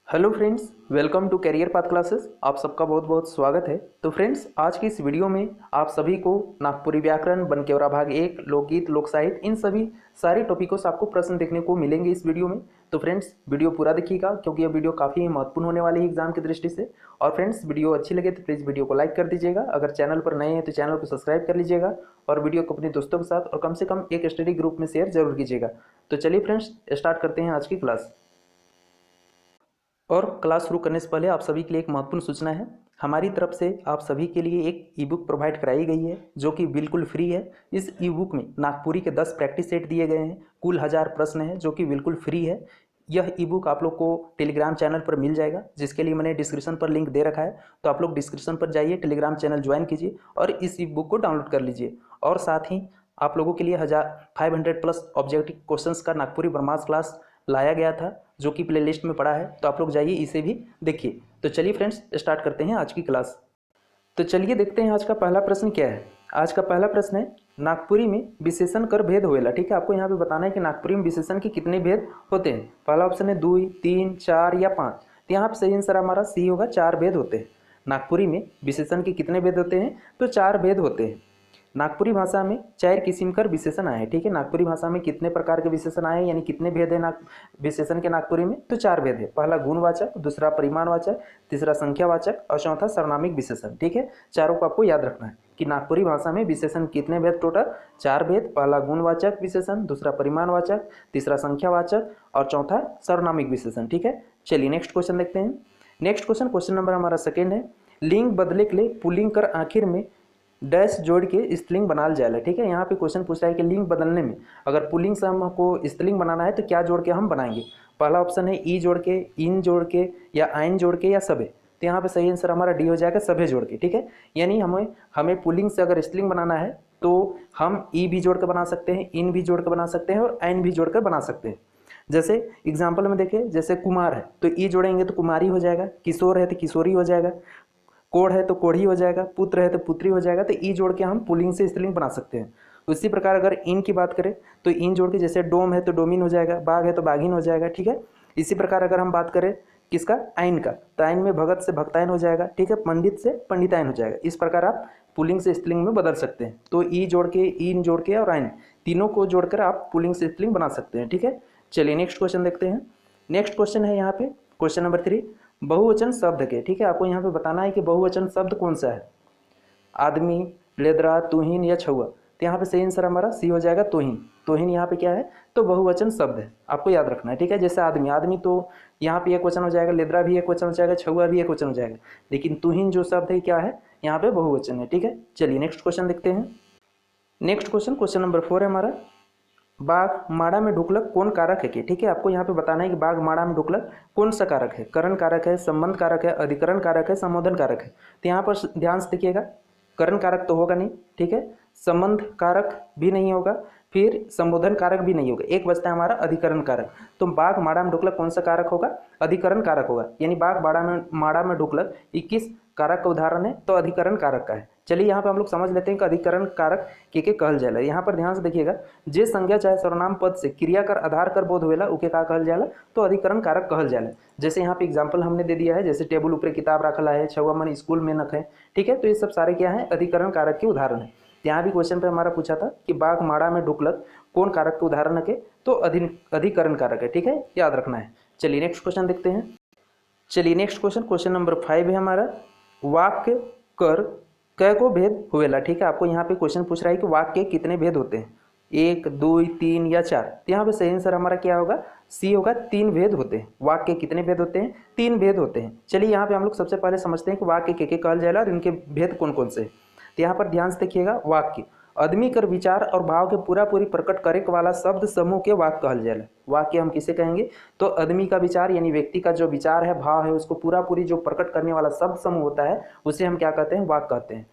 Hello friends, welcome to career path classes. आप सबका बहुत बहुत स्वागत है। तो फ्रेंड्स, आज की इस वीडियो में आप सभी को नागपुरी व्याकरण, बनकेवरा भाग 1, लोकगीत, लोक साहित्य, इन सभी सारे टॉपिकों से आपको प्रश्न देखने को मिलेंगे इस वीडियो में। तो फ्रेंड्स, वीडियो पूरा देखिएगा क्योंकि यह वीडियो काफ़ी महत्वपूर्ण होने वाली है एग्जाम की दृष्टि से। और फ्रेंड्स, वीडियो अच्छी लगे तो प्लीज़ वीडियो को लाइक कर दीजिएगा। अगर चैनल पर नए हैं तो चैनल को सब्सक्राइब कर लीजिएगा और वीडियो को अपने दोस्तों के साथ और कम से कम एक स्टडी ग्रुप में शेयर जरूर कीजिएगा। तो चलिए फ्रेंड्स, स्टार्ट करते हैं आज की क्लास। और क्लास शुरू करने से पहले आप सभी के लिए एक महत्वपूर्ण सूचना है। हमारी तरफ से आप सभी के लिए एक ई बुक प्रोवाइड कराई गई है जो कि बिल्कुल फ्री है। इस ई बुक में नागपुरी के 10 प्रैक्टिस सेट दिए गए हैं, कुल 1000 प्रश्न हैं जो कि बिल्कुल फ्री है। यह ई बुक आप लोग को टेलीग्राम चैनल पर मिल जाएगा, जिसके लिए मैंने डिस्क्रिप्शन पर लिंक दे रखा है। तो आप लोग डिस्क्रिप्शन पर जाइए, टेलीग्राम चैनल ज्वाइन कीजिए और इस ई बुक को डाउनलोड कर लीजिए। और साथ ही आप लोगों के लिए 500 प्लस ऑब्जेक्टिव क्वेश्चंस का नागपुरी ब्रह्मास्त्र क्लास लाया गया था जो कि प्ले लिस्ट में पड़ा है। तो आप लोग जाइए, इसे भी देखिए। तो चलिए फ्रेंड्स, स्टार्ट करते हैं आज की क्लास। तो चलिए देखते हैं आज का पहला प्रश्न क्या है। आज का पहला प्रश्न है, नागपुरी में विशेषण कर भेद होएला। ठीक है, आपको यहाँ पे बताना है कि नागपुरी में विशेषण के कितने भेद होते हैं। पहला ऑप्शन है 2, 3, 4 या 5। तो यहाँ पे सही आंसर हमारा सी होगा, 4 भेद होते हैं। नागपुरी में विशेषण के कितने भेद होते हैं? तो 4 भेद होते हैं। नागपुरी भाषा में 4 किस्म कर विशेषण आए हैं। ठीक है, नागपुरी भाषा में कितने प्रकार के विशेषण आए, यानी कितने भेद है विशेषण के नागपुरी में? तो 4 भेद है। पहला गुणवाचक, दूसरा परिमाणवाचक, तीसरा संख्यावाचक और चौथा सर्वनामिक विशेषण। ठीक है, चारों को आपको याद रखना है कि नागपुरी भाषा में विशेषण कितने भेद? टोटल 4 भेद। पहला गुणवाचक विशेषण, दूसरा परिमाणवाचक, तीसरा संख्यावाचक और चौथा सर्वनामिक विशेषण। ठीक है, चलिए नेक्स्ट क्वेश्चन देखते हैं। नेक्स्ट क्वेश्चन नंबर हमारा सेकेंड है, लिंग बदले के लिए पुल्लिंग कर आखिर में डैश जोड़ के स्त्रीलिंग बनाल जाएगा। ठीक है, यहाँ पे क्वेश्चन पूछ रहा है कि लिंग बदलने में अगर पुल्लिंग से हमको स्त्रीलिंग बनाना है तो क्या जोड़ के हम बनाएंगे। पहला ऑप्शन है ई जोड़ के, इन जोड़ के या आइन जोड़ के या सबे। तो यहाँ पे सही आंसर हमारा डी हो जाएगा, सबे जोड़ के। ठीक है, यानी हमें पुल्लिंग से अगर स्त्रीलिंग बनाना है तो हम ई भी जोड़ कर बना सकते हैं, इन भी जोड़ कर बना सकते हैं और आइन भी जोड़ कर बना सकते हैं। जैसे एग्जाम्पल में देखें, जैसे कुमार है तो ई जोड़ेंगे तो कुमारी हो जाएगा, किशोर है तो किशोरी हो जाएगा, कोढ़ है तो कोढ़ी हो जाएगा, पुत्र है तो पुत्री हो जाएगा। तो ई जोड़ के हम पुल्लिंग से स्त्रीलिंग बना सकते हैं। उसी प्रकार अगर इन की बात करें तो इन जोड़ के, जैसे डोम है तो डोमिन हो जाएगा, बाघ है तो बाघिन हो जाएगा। ठीक है, इसी प्रकार अगर हम बात करें किसका? आइन का, तो आइन में भगत से भक्तायन हो जाएगा। ठीक है, पंडित से पंडितायन हो जाएगा। इस प्रकार आप पुल्लिंग से स्त्रीलिंग में बदल सकते हैं। तो ई जोड़ के, इन जोड़ के और आइन तीनों को जोड़कर आप पुल्लिंग से स्त्रीलिंग बना सकते हैं। ठीक है, चलिए नेक्स्ट क्वेश्चन देखते हैं। नेक्स्ट क्वेश्चन है यहाँ पे क्वेश्चन नंबर 3, बहुवचन शब्द के। ठीक है, आपको यहाँ पे बताना है कि बहुवचन शब्द कौन सा है, आदमी, लेदरा, तुहिन या छुआ। तो यहाँ पे सही आंसर हमारा सी हो जाएगा, तुहिन। तुहिन यहाँ पे क्या है? तो बहुवचन शब्द है, आपको याद रखना है। ठीक है, जैसे आदमी, आदमी तो यहाँ पे एक वचन हो जाएगा, लेदरा भी एक वचन हो जाएगा, छुआ भी एक वचन हो जाएगा। लेकिन तुहिन जो शब्द है क्या है? यहाँ पे बहुवचन है। ठीक है, चलिए नेक्स्ट क्वेश्चन देखते हैं। नेक्स्ट क्वेश्चन नंबर 4 है हमारा, बाघ माड़ा में ढुकलक कौन कारक है कि। ठीक है, आपको यहाँ पे बताना है कि बाघ माड़ा में ढुकलक कौन सा कारक है। करण कारक है, संबंध कारक है, अधिकरण कारक है, संबोधन कारक है। तो यहाँ पर ध्यान से देखिएगा, करण कारक तो होगा नहीं। ठीक है, संबंध कारक भी नहीं होगा, फिर संबोधन कारक भी नहीं होगा। एक बचता है हमारा अधिकरण कारक। तो बाघ माड़ा में ढुकलक कौन सा कारक होगा? अधिकरण कारक होगा। यानी बाघ माड़ा में ढुकलक 21 कारक का उदाहरण है, तो अधिकरण कारक का है। चलिए यहाँ पे हम लोग समझ लेते हैं कि अधिकरण कारक के कहल जाएला। यहाँ पर ध्यान से देखिएगा, जे संज्ञा चाहे सर्वनाम पद से क्रिया कर आधार कर बोध होएला उके का कहल जाएला, तो अधिकरण कारक कहल जाएला। जैसे यहाँ पे एग्जाम्पल हमने दे दिया है, जैसे टेबल ऊपर किताब रखला है, छुआ मन स्कूल में नख है। ठीक है, तो ये सब सारे क्या है? अधिकरण कारक के उदाहरण है। यहाँ भी क्वेश्चन पे हमारा पूछा था कि बाघ माड़ा में ढुकलक कौन कारक के उदाहरण है, तो अधिकरण कारक है। ठीक है, याद रखना है। चलिए नेक्स्ट क्वेश्चन देखते हैं। चलिए नेक्स्ट क्वेश्चन नंबर 5 है हमारा, वाक्य कर कै को भेद होवेला। ठीक है, आपको यहाँ पे क्वेश्चन पूछ रहा है कि वाक्य के कितने भेद होते हैं, 1, 2, 3 या 4। तो यहाँ पे सही आंसर हमारा क्या होगा? सी होगा, 3 भेद होते हैं। वाक्य के कितने भेद होते हैं? 3 भेद होते हैं। चलिए यहाँ पे हम लोग सबसे पहले समझते हैं कि वाक्य के कहल जाएगा और इनके भेद कौन कौन से। तो यहाँ पर ध्यान से देखिएगा, वाक्य आदमी कर विचार और भाव के पूरा पूरी प्रकट करे वाला शब्द समूह के वाक्य कहल जाएगा। वाक्य हम किसे कहेंगे? तो आदमी का विचार, यानी व्यक्ति का जो विचार है, भाव है, उसको पूरा पूरी जो प्रकट करने वाला शब्द समूह होता है, उसे हम क्या कहते हैं? वाक्य कहते हैं।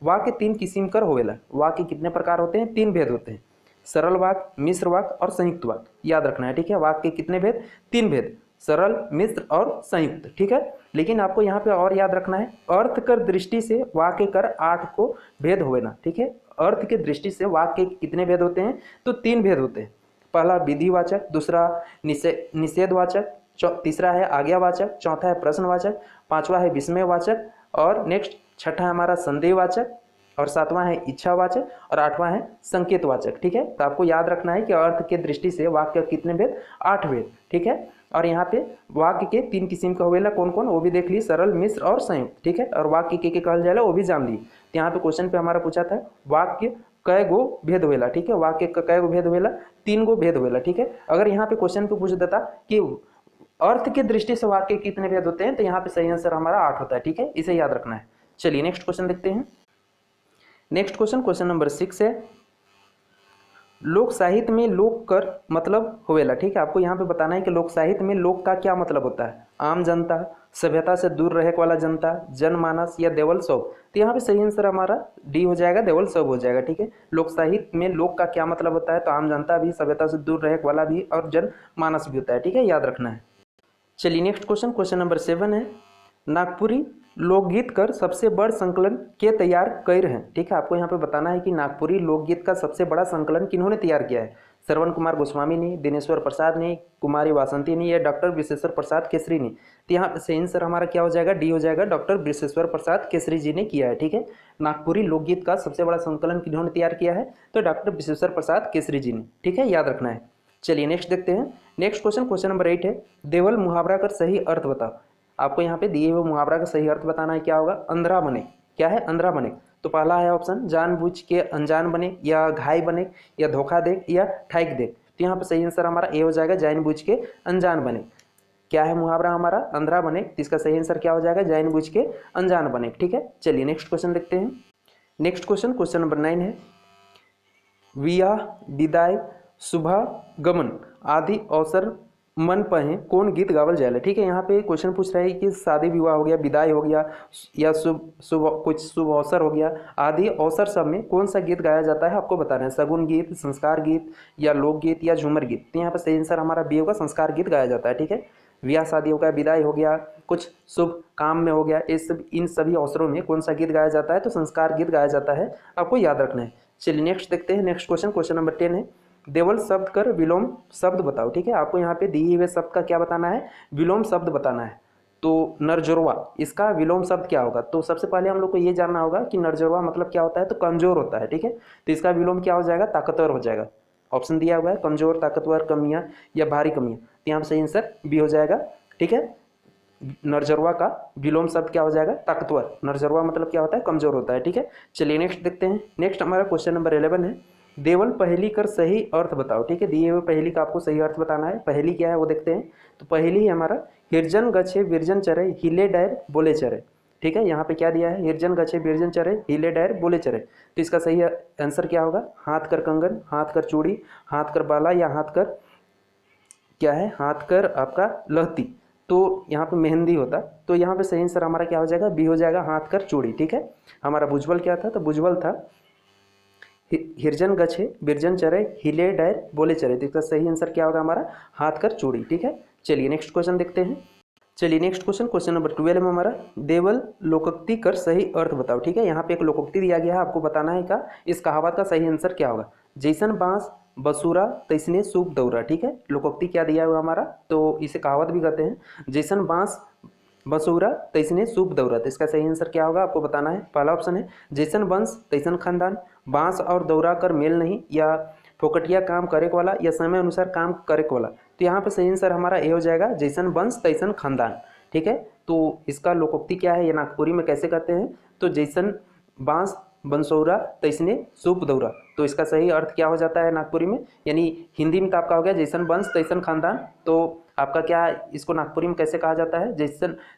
वाक्य 3 किस्म कर होवेला। वाक्य कितने प्रकार होते हैं? 3 भेद होते हैं, सरल वाक्य, मिश्र वाक्य और संयुक्त वाक्य। याद रखना है। ठीक है, वाक्य कितने भेद? 3 भेद, सरल, मिश्र और संयुक्त। ठीक है, लेकिन आपको यहाँ पे और याद रखना है, अर्थ कर दृष्टि से वाक्य कर 8 को भेद होवेला। ठीक है, अर्थ के दृष्टि से वाक्य के कितने भेद होते हैं? तो 3 भेद होते हैं। पहला विधिवाचक, दूसरा निषेधवाचक, तीसरा है आज्ञावाचक, चौथा है प्रश्नवाचक, पांचवा है विस्मयवाचक, और नेक्स्ट छठा है हमारा संदेहवाचक, और सातवां है इच्छावाचक, और आठवां है संकेतवाचक। ठीक है, तो आपको याद रखना है कि अर्थ के दृष्टि से वाक्य कितने भेद, 8 भेद। ठीक है, और यहाँ पे वाक्य के 3 किस्म का होवेला, कौन कौन, वो भी देख ली, सरल, मिश्र और संयुक्त। ठीक है, और वाक्य के कहल जाएगा वो भी जान ली। तो यहाँ पे क्वेश्चन पे हमारा पूछा था वाक्य कै गो भेद होवेला। ठीक है, वाक्य का कै गो भेद होवेला, 3 गो भेद होवेला। ठीक है, अगर यहाँ पे क्वेश्चन पे पूछ देता कि अर्थ की दृष्टि से वाक्य कितने भेद होते हैं, तो यहाँ पे सही आंसर हमारा 8 होता है। ठीक है, इसे याद रखना है। चलिए नेक्स्ट क्वेश्चन देखते हैं। नेक्स्ट क्वेश्चन, क्वेश्चन नंबर 6 है, लोक साहित्य में लोक कर मतलब होवेला। ठीक है, आपको यहाँ पे बताना है कि लोक साहित्य में लोक का क्या मतलब होता है। आम जनता, सभ्यता से दूर रहे वाला जनता, जनमानस, या देवल सब। तो यहाँ पे सही आंसर हमारा डी हो जाएगा, देवल सब हो जाएगा। ठीक है, लोक साहित्य में लोक का क्या मतलब होता है, तो आम जनता भी, सभ्यता से दूर रहे वाला भी, और जनमानस भी होता है। ठीक है, याद रखना है। चलिए नेक्स्ट क्वेश्चन, क्वेश्चन नंबर 7 है, नागपुरी लोकगीत कर सबसे बड़ संकलन के तैयार कर हैं। ठीक है, आपको यहाँ पे बताना है कि नागपुरी लोकगीत का सबसे बड़ा संकलन किन्होंने तैयार किया है। श्रवण कुमार गोस्वामी ने, दिनेश्वर प्रसाद ने, कुमारी वासंती ने, या डॉक्टर विश्वेश्वर प्रसाद केसरी ने। तो यहाँ पे सही आंसर हमारा क्या हो जाएगा, डी हो जाएगा, डॉक्टर विश्वेश्वर प्रसाद केसरी जी ने किया है। ठीक है, नागपुरी लोकगीत का सबसे बड़ा संकलन किन्होंने तैयार किया है, तो डॉक्टर विश्वेश्वर प्रसाद केसरी जी ने। ठीक है, याद रखना है। चलिए नेक्स्ट देखते हैं। नेक्स्ट क्वेश्चन, क्वेश्चन नंबर 8 है, देवल मुहावरा कर सही अर्थ बताओ। आपको यहाँ पे दिए हुए मुहावरा का सही अर्थ बताना है, क्या होगा, अंधरा बने। क्या है, अंधरा बने। तो पहला है ऑप्शन, जानबूझ के अनजान बने, या घाई बने, या धोखा दे, या ठैक दे। तो यहाँ पे सही आंसर हमारा ए हो जाएगा, जानबूझ के अनजान बने। क्या है मुहावरा हमारा, अंधरा बने। इसका सही आंसर क्या हो जाएगा, जानबूझ के अनजान बने। ठीक है, चलिए नेक्स्ट क्वेश्चन देखते हैं। नेक्स्ट क्वेश्चन, क्वेश्चन नंबर 9 है, विवाह, विदाई, शुभ गमन आदि अवसर मन पहे कौन गीत गावल जाएगा। ठीक है, यहाँ पे क्वेश्चन पूछ रहा है कि शादी विवाह हो गया, विदाई हो गया, या कुछ शुभ अवसर हो गया, आदि अवसर सब में कौन सा गीत गाया जाता है, आपको बताना है। सगुन गीत, संस्कार गीत, या लोकगीत, या झूमर गीत। तो यहाँ पे सही आंसर हमारा बी होगा, संस्कार गीत गाया जाता है। ठीक है, ब्याह शादी हो गया, विदाई हो गया, कुछ शुभ काम में हो गया, इन सभी अवसरों में कौन सा गीत गाया जाता है, तो संस्कार गीत गाया जाता है, आपको याद रखना है। चलिए नेक्स्ट देखते हैं। नेक्स्ट क्वेश्चन, क्वेश्चन नंबर 10 है, देवल शब्द कर विलोम शब्द बताओ। ठीक है, आपको यहाँ पे दिए हुए शब्द का क्या बताना है, विलोम शब्द बताना है। तो नरजोरवा, इसका विलोम शब्द क्या होगा। तो सबसे पहले हम लोग को ये जानना होगा कि नरजोरवा मतलब क्या होता है, तो कमजोर होता है। ठीक है, तो इसका विलोम क्या हो जाएगा, ताकतवर हो जाएगा। ऑप्शन दिया हुआ है, कमजोर, ताकतवर, कमियां, या भारी कमियां। तो यहाँ पे सही आंसर बी हो जाएगा। ठीक है, नरजरवा का विलोम शब्द क्या हो जाएगा, ताकतवर। नरजरवा मतलब क्या होता है, कमजोर होता है। ठीक है, चलिए नेक्स्ट देखते हैं। नेक्स्ट हमारा क्वेश्चन नंबर 11 है, देवल पहेली कर सही अर्थ बताओ। ठीक है, दिए हुए पहेली का आपको सही अर्थ बताना है। पहेली क्या है वो देखते हैं। तो पहेली है हमारा, हिरजन गछे विरजन चरे हिले डैर बोले चरे। ठीक है, यहाँ पे क्या दिया है, हिरजन गछे विरजन चरे हिले डैर बोले चरे। तो इसका सही आंसर क्या होगा, हाथ कर कंगन, हाथ कर चूड़ी, हाथ कर बाला, या हाथ कर क्या है, हाथ कर आपका लहती। तो यहाँ पे मेहंदी होता। तो यहाँ पे सही आंसर हमारा क्या हो जाएगा, बी हो जाएगा, हाथ कर चूड़ी। ठीक है, हमारा भुजबल क्या था, तो भुजबल था हिरजन गछे बिरजन चरे हिले डैर बोले चरे। तो इसका सही आंसर क्या होगा हमारा, हाथ कर चूड़ी। ठीक है, चलिए नेक्स्ट क्वेश्चन देखते हैं। चलिए नेक्स्ट क्वेश्चन, क्वेश्चन नंबर 12 में हमारा, देवल लोकोक्ति कर सही अर्थ बताओ। ठीक है, यहाँ पे एक लोकोक्ति दिया गया है, आपको बताना है का इस कहावत का सही आंसर क्या होगा। जैसन बांस बसूरा तैसने सूप दौरा। ठीक है, लोकोक्ति क्या दिया हुआ हमारा, तो इसे कहावत भी कहते हैं, जैसन बांस बसूरा तैसने सूप दौरा। तो इसका सही आंसर क्या होगा, आपको बताना है। पहला ऑप्शन है, जैसन वंश तैसन खानदान, बांस और दौरा कर मेल नहीं, या फोकटिया काम करे वाला, या समय अनुसार काम करे वाला। तो यहाँ पे सही आंसर हमारा ए हो जाएगा, जैसन वंश तैसन खानदान। ठीक है, तो इसका लोकोक्ति क्या है, ये नागपुरी में कैसे कहते हैं, तो जैसन बांस बंसौरा तैसने सूप दौरा। तो इसका सही अर्थ क्या हो जाता है नागपुरी में, यानी हिंदी में तो आपका हो गया जैसन वंश तैसन खानदान। तो आपका क्या, इसको नागपुरी में कैसे कहा जाता है,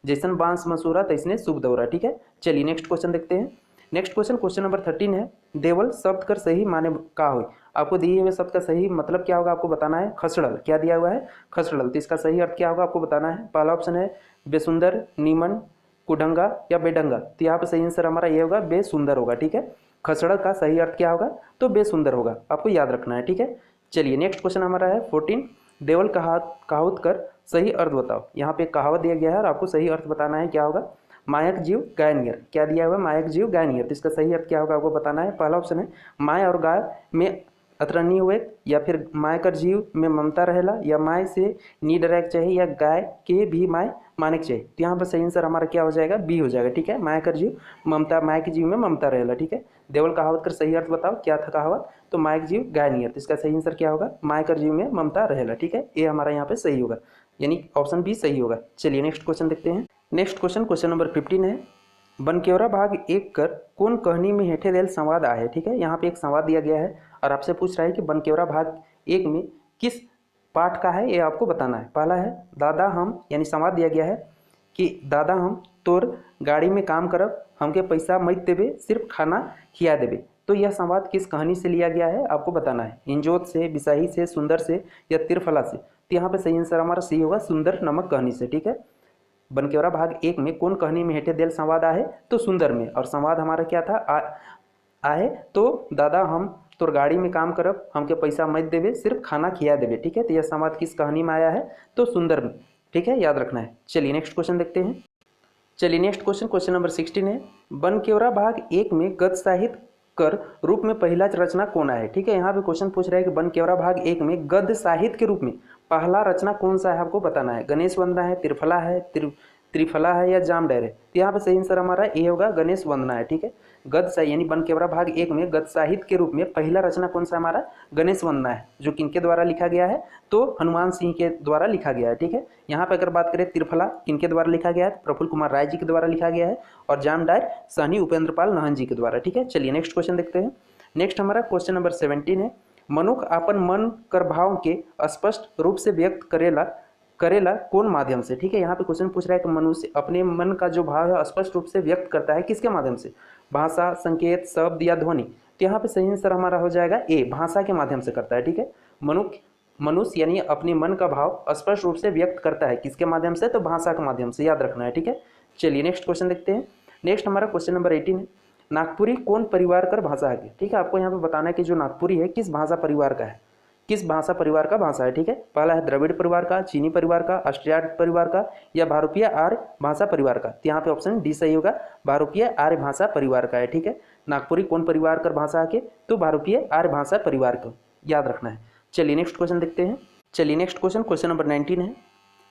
जैसन बांस मसूरा तैसने सूप दौरा। ठीक है, चलिए नेक्स्ट क्वेश्चन देखते हैं। नेक्स्ट क्वेश्चन, क्वेश्चन नंबर 13 है, देवल शब्द कर सही माने का हो। आपको दिए हुए शब्द का सही मतलब क्या होगा, आपको बताना है। खसड़ल, क्या दिया हुआ है, खसड़ल। तो इसका सही अर्थ क्या होगा, आपको बताना है। पहला ऑप्शन है, बेसुंदर, नीमन, कुडंगा, या बेडंगा। तो यहाँ पे सही आंसर हमारा ये होगा, बेसुंदर होगा। ठीक है, खसड़ल का सही अर्थ क्या होगा, तो बेसुंदर होगा, आपको याद रखना है। ठीक है, चलिए नेक्स्ट क्वेश्चन हमारा है 14, देवल कहावत कर सही अर्थ बताओ। यहाँ पे कहावत दिया गया है और आपको सही अर्थ बताना है, क्या होगा, मायक जीव गाय नियर। क्या दिया हुआ है, मायक जीव गाय नियर। तो इसका सही अर्थ क्या होगा, आपको बताना है। पहला ऑप्शन है, माय और गाय में अतरंगी हुए, या फिर माय कर जीव में ममता रहेला, या माय से नी डरैक चाहिए, या गाय के भी माय माने के चाहिए। तो यहाँ पर सही आंसर हमारा क्या हो जाएगा, बी हो जाएगा। ठीक है, माय कर जीव ममता, माय के जीव में ममता रहेला। ठीक है, देवल कहावत कर सही अर्थ बताओ, क्या था कहावत, तो माय के जीव गाय नियर। तो इसका सही आंसर क्या होगा, माय कर जीव में ममता रहेला। ठीक है, ये हमारा यहाँ पे सही होगा, यानी ऑप्शन बी सही होगा। चलिए नेक्स्ट क्वेश्चन देखते हैं। नेक्स्ट क्वेश्चन नंबर 15 है, बनकेवरा भाग 1 कर कौन कहानी में हेठे देल संवाद आए। ठीक है, यहाँ पे एक संवाद दिया गया है और आपसे पूछ रहा है कि बनकेवरा भाग 1 में किस पाठ का है, ये आपको बताना है। पहला है दादा हम, यानी संवाद दिया गया है कि दादा हम तोर गाड़ी में काम करब, हमके पैसा मत देवे, सिर्फ खाना खिया देवे। तो यह संवाद किस कहानी से लिया गया है आपको बताना है। इंजोत से, बिसाही से, सुंदर से, या तिरफला से। तो यहाँ पे सही आंसर हमारा सही होगा सुंदर नामक कहानी से। ठीक है, बनकेवरा भाग 1 में कौन कहानी में हेठे देल संवाद आहे, तो सुंदर में। और संवाद हमारा क्या था, आहे तो दादा हम तोर गाड़ी में काम करब, हमके पैसा मत देवे, सिर्फ खाना खिया देवे। ठीक है, तो यह संवाद किस कहानी में आया है, तो सुंदर में। ठीक है, याद रखना है। चलिए नेक्स्ट क्वेश्चन देखते हैं। चलिए नेक्स्ट क्वेश्चन नंबर 16 है, बनकेवरा भाग 1 में गद्य साहित्य कर रूप में पहला रचना कौन है। ठीक है, यहाँ पे क्वेश्चन पूछ रहा है कि बनकेवरा भाग 1 में गद्य साहित्य के रूप में पहला रचना कौन सा है आपको बताना है। गणेश वंदना है, त्रिफला है, त्रिफला है, या जामडैर है। तो यहाँ पे सही आंसर हमारा ये होगा गणेश वंदना है। ठीक है, गद्य साहित्य यानी बनकेवरा भाग 1 में गद्य साहित्य के रूप में पहला रचना कौन सा हमारा, गणेश वंदना है, जो किनके द्वारा लिखा गया है, तो हनुमान सिंह के द्वारा लिखा गया है। ठीक है, यहाँ पे अगर बात करें त्रिफला किनके द्वारा लिखा गया है, प्रफुल्ल कुमार राय जी के द्वारा लिखा गया है, और जामडैर सहनी उपेंद्र पाल नाहन जी के द्वारा। ठीक है, चलिए नेक्स्ट क्वेश्चन देखते हैं। नेक्स्ट हमारा क्वेश्चन नंबर 17 है, मनुष्य अपन मन कर भाव के स्पष्ट रूप से व्यक्त करेला कौन माध्यम से। ठीक है, यहाँ पे क्वेश्चन पूछ रहा है कि मनुष्य अपने मन का जो भाव है स्पष्ट रूप से व्यक्त करता है किसके माध्यम से, भाषा, संकेत, शब्द, या ध्वनि। तो यहाँ पे सही आंसर हमारा हो जाएगा ए, भाषा के माध्यम से करता है। ठीक है, मनुष्य यानी अपने मन का भाव स्पष्ट रूप से व्यक्त करता है किसके माध्यम से, तो भाषा के माध्यम से, याद रखना है। ठीक है, चलिए नेक्स्ट क्वेश्चन देखते हैं। नेक्स्ट हमारा क्वेश्चन नंबर 18 है, नागपुरी कौन परिवार कर भाषा है। ठीक है, आपको यहाँ पे बताना है कि जो नागपुरी है किस भाषा परिवार का है, किस भाषा परिवार का भाषा है। ठीक है, पहला है द्रविड़ परिवार का, चीनी परिवार का, ऑस्ट्रियाड परिवार का, या भारूपीय आर्य भाषा परिवार का। तो यहाँ पे ऑप्शन डी सही होगा, भारूपीय आर्य भाषा परिवार का है। ठीक है, नागपुरी कौन परिवार कर भाषा है, तो भारूपीय आर्य भाषा परिवार को, याद रखना है। चलिए नेक्स्ट क्वेश्चन देखते हैं। चलिए नेक्स्ट क्वेश्चन नंबर 19 है,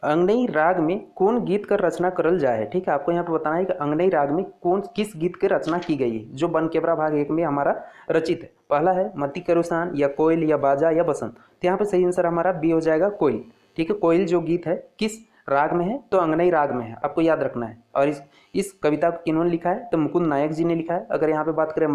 अंगनई राग में कौन गीत कर रचना करल जाए है। ठीक है, आपको यहाँ पे बताना है कि अंगनई राग में कौन किस गीत की रचना की गई है जो बनकेवरा भाग 1 में हमारा रचित है। पहला है मती करुसान, या कोयल, या बाजा, या बसंत। तो यहाँ पे सही आंसर हमारा बी हो जाएगा, कोयल। ठीक है, कोयल जो गीत है किस राग में है, तो अंगनई राग में है, आपको याद रखना है। और इस कविता को किन्होंने लिखा है, तो मुकुंद नायक जी ने लिखा है। अगर यहाँ पे बात करें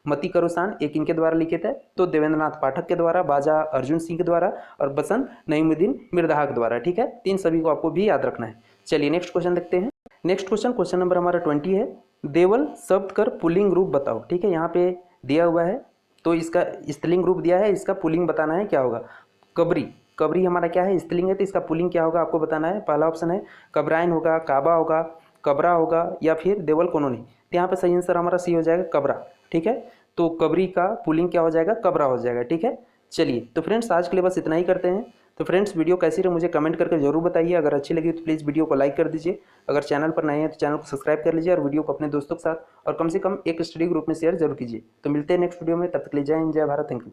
मती करुसान एक इनके द्वारा लिखे थे, तो देवेंद्रनाथ पाठक के द्वारा, बाजा अर्जुन सिंह के द्वारा, और बसंत नईमुद्दीन मिर्धा के द्वारा। ठीक है, तीन सभी को आपको भी याद रखना है। चलिए नेक्स्ट क्वेश्चन देखते हैं। नेक्स्ट क्वेश्चन नंबर हमारा 20 है, देवल शब्द कर पुल्लिंग रूप बताओ। ठीक है, यहाँ पे दिया हुआ है, तो इसका स्त्रीलिंग रूप दिया है, इसका पुल्लिंग बताना है क्या होगा। कबरी, कबरी हमारा क्या है, स्त्रीलिंग है, तो इसका पुल्लिंग क्या होगा आपको बताना है। पहला ऑप्शन है कबराइन होगा, काबा होगा, कबरा होगा, या फिर देवल कॉलोनी। तो यहाँ पे सही आंसर हमारा सी हो जाएगा, कबरा। ठीक है, तो कबरी का पुल्लिंग क्या हो जाएगा, कबरा हो जाएगा। ठीक है, चलिए तो फ्रेंड्स आज के लिए बस इतना ही करते हैं। तो फ्रेंड्स वीडियो कैसी रही मुझे कमेंट करके जरूर बताइए। अगर अच्छी लगी तो प्लीज़ वीडियो को लाइक कर दीजिए। अगर चैनल पर नए हैं तो चैनल को सब्सक्राइब कर लीजिए, और वीडियो को अपने दोस्तों के साथ और कम से कम एक स्टडी ग्रुप में शेयर जरूर कीजिए। तो मिलते हैं नेक्स्ट वीडियो में, तब तक के लिए जय हिंद, जय भारत, थैंक यू।